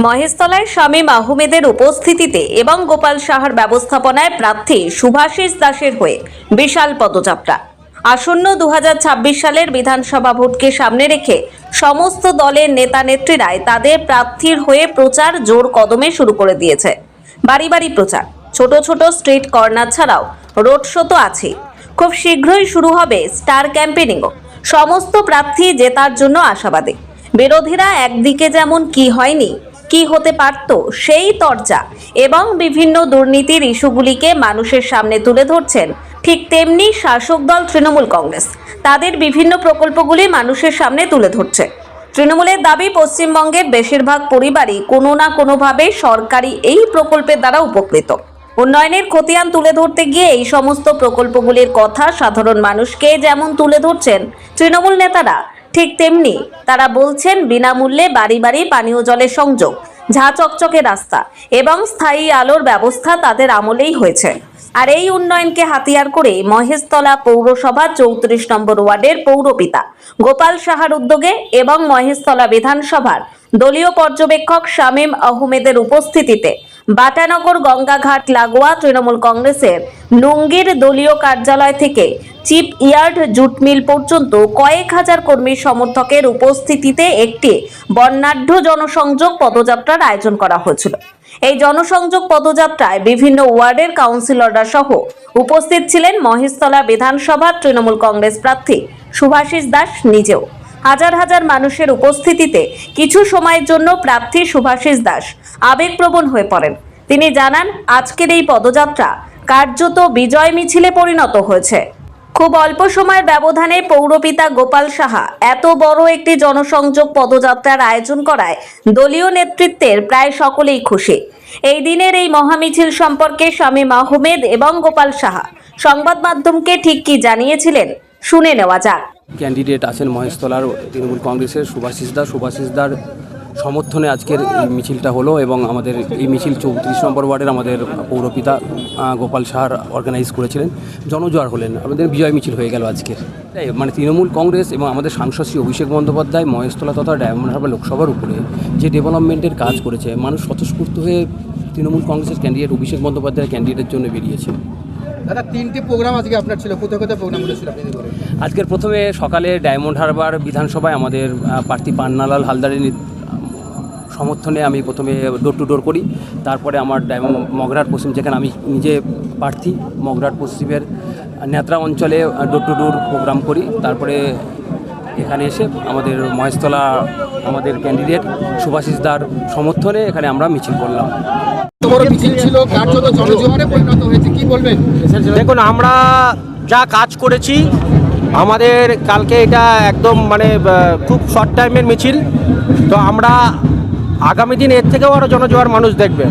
মহেশতলায় শামীম আহমেদের উপস্থিতিতে এবং গোপাল সাহার ব্যবস্থাপনায় প্রার্থী শুভাশিস দাসের হয়ে বিশাল পদযাত্রা। আসন্ন 2026 সালের বিধানসভা ভোটকে সামনে রেখে সমস্ত দলের নেতা নেত্রীরাই তাদের প্রার্থীর হয়ে প্রচার জোর কদমে শুরু করে দিয়েছে। বাড়ি বাড়ি প্রচার, ছোট ছোট স্ট্রিট কর্নার ছাড়াও রোড শো তো আছেই। খুব শীঘ্রই শুরু হবে স্টার ক্যাম্পেনিংও। সমস্ত প্রার্থী জেতার জন্য আশাবাদী। বিরোধীরা একদিকে যেমন কি হয়নি, কি হতে পারত সেই তরজা এবং বিভিন্ন দুর্নীতির ইস্যুগুলিকে মানুষের সামনে তুলে ধরছেন, ঠিক তেমনি শাসক দল তৃণমূল কংগ্রেস তাদের বিভিন্ন প্রকল্পগুলি মানুষের সামনে তুলে ধরছে। তৃণমূলের দাবি, পশ্চিমবঙ্গের বেশিরভাগ পরিবারই কোনো না কোনোভাবে সরকারি এই প্রকল্পের দ্বারা উপকৃত। উন্নয়নের খতিয়ান তুলে ধরতে গিয়ে এই সমস্ত প্রকল্পগুলির কথা সাধারণ মানুষকে যেমন তুলে ধরছেন তৃণমূল নেতারা, ঠিক তেমনি তারা বলছেন বিনামূল্যে বাড়ি বাড়ি পানীয় জলের সংযোগ, ঝাঁ চকচকে রাস্তা এবং স্থায়ী আলোর ব্যবস্থা তাদের আমলেই হয়েছে। আর এই উন্নয়নকে হাতিয়ার করে মহেশতলা পৌরসভা 34 নম্বর ওয়ার্ডের পৌরপিতা গোপাল সাহার উদ্যোগে এবং মহেশতলা বিধানসভার দলীয় পর্যবেক্ষক শামীম আহমেদের উপস্থিতিতে বাটানগর গঙ্গাঘাট লাগোয়া তৃণমূল কংগ্রেসের লুঙ্গির দলীয় কার্যালয় থেকে চিপ ইয়ার্ড জুট মিল পর্যন্ত কয়েক হাজার কর্মী সমর্থকের উপস্থিতিতে একটি বর্ণাঢ্য জনসংযোগ পদযাত্রার আয়োজন করা হয়েছিল। এই জনসংযোগ পদযাত্রায় বিভিন্ন ওয়ার্ডের কাউন্সিলররা সহ উপস্থিত ছিলেন মহেশতলা বিধানসভার তৃণমূল কংগ্রেস প্রার্থী শুভাশিস দাস নিজেও। হাজার হাজার মানুষের উপস্থিতিতে কিছু সময়ের জন্য প্রার্থী শুভাশিস দাস আবেগপ্রবণ হয়ে পড়েন। তিনি জানান, আজকের এই পদযাত্রা কার্যত বিজয় মিছিলে পরিণত হয়েছে। খুব অল্প সময়ের ব্যবধানে পৌরপিতা গোপাল সাহা এত বড় একটি জনসংযোগ পদযাত্রার আয়োজন করায় দলীয় নেতৃত্বের প্রায় সকলেই খুশি। এই দিনের এই মহামিছিল সম্পর্কে শামীম আহমেদ এবং গোপাল সাহা সংবাদ মাধ্যমকে ঠিক কি জানিয়েছিলেন শুনে নেওয়া যাক। ক্যান্ডিডেট আছেন মহেশতলার তৃণমূল কংগ্রেসের শুভাশিসদার সমর্থনে আজকের এই মিছিলটা হলো এবং আমাদের এই মিছিল 34 নম্বর ওয়ার্ডের আমাদের পৌরপিতা গোপাল সাহার অর্গানাইজ করেছিলেন। জনজোয়ার হলেন, আমাদের বিজয় মিছিল হয়ে গেল আজকের। মানে তৃণমূল কংগ্রেস এবং আমাদের সাংসদ শ্রী অভিষেক বন্দ্যোপাধ্যায় মহেশতলা তথা ডায়মন্ড হারবার লোকসভার উপরে যে ডেভেলপমেন্টের কাজ করেছে, মানুষ স্বতঃস্ফূর্ত হয়ে তৃণমূল কংগ্রেসের ক্যান্ডিডেট অভিষেক বন্দ্যোপাধ্যায়ের ক্যান্ডিডেটের জন্য বেরিয়েছে। দাদা, 3টি প্রোগ্রাম আজকে আপনার ছিল, কোথায় কোথায় প্রোগ্রামগুলো ছিল আপনি বলেন? আজকের প্রথমে সকালে ডায়মন্ড হারবার বিধানসভায় আমাদের প্রার্থী পান্নালাল হালদারের সমর্থনে আমি প্রথমে ডোর টু ডোর করি। তারপরে আমার মগরাহাট পশ্চিম, যেখানে আমি নিজে প্রার্থী, মগরাহাট পশ্চিমের নেত্রা অঞ্চলে ডোর টু ডোর প্রোগ্রাম করি। তারপরে এখানে এসে আমাদের মহেশতলা আমাদের ক্যান্ডিডেট শুভাশিসদার সমর্থনে এখানে আমরা মিছিল করলাম। মিছিল ছিল, কার্যত জনজোয়ারে পরিণত হয়েছে, কি বলবেন? দেখুন, আমরা যা কাজ করেছি, আমাদের কালকে এটা একদম খুব শর্ট টাইমের মিছিল। তো আমরা আগামী দিন এর থেকেও আরও জনজোয়ার মানুষ দেখবে,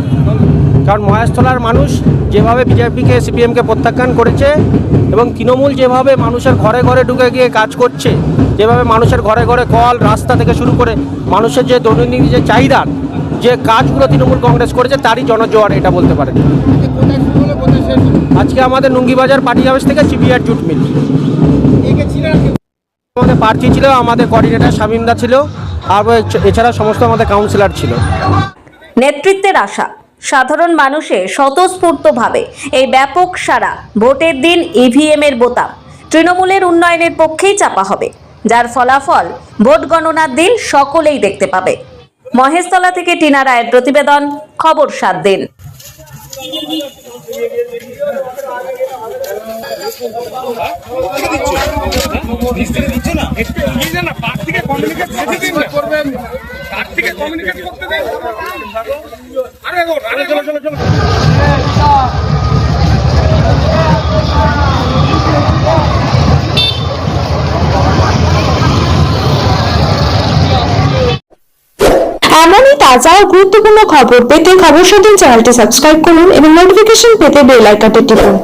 কারণ মহেশতলার মানুষ যেভাবে বিজেপিকে সিপিএমকে প্রত্যাখ্যান করেছে এবং তৃণমূল যেভাবে মানুষের ঘরে ঘরে ঢুকে গিয়ে কাজ করছে, যেভাবে মানুষের ঘরে ঘরে কল, রাস্তা থেকে শুরু করে মানুষের যে দৈনন্দিন যে চাহিদা, যে কাজগুলো তৃণমূল কংগ্রেস করেছে, তারই জনজোয়ার এটা বলতে পারেন। আজকে আমাদের নুঙ্গিবাজার পার্টি হাউস থেকে চিপিয়ার জুট মিল। আমাদের প্রার্থী ছিল, আমাদের কোঅর্ডিনেটর শামীম দা ছিল, আর এছাড়া সমস্ত আমাদের কাউন্সিলর ছিল। নেতৃত্বের আশা, সাধারণ মানুষের স্বতঃস্ফূর্তভাবে এই ব্যাপক সারা ভোটের দিন ইভিএম এর বোতাম তৃণমূলের উন্নয়নের পক্ষেই চাপা হবে, যার ফলাফল ভোট গণনার দিন সকলেই দেখতে পাবে। মহেশতলা থেকে টিনা রায়ের প্রতিবেদন, খবর 7 দিন। এমনই তাজা ও গুরুত্বপূর্ণ খবর পেতে খবর 7 চ্যানেলটি সাবস্ক্রাইব করুন এবং নোটিফিকেশন পেতে বেল আইকনটি টিপুন।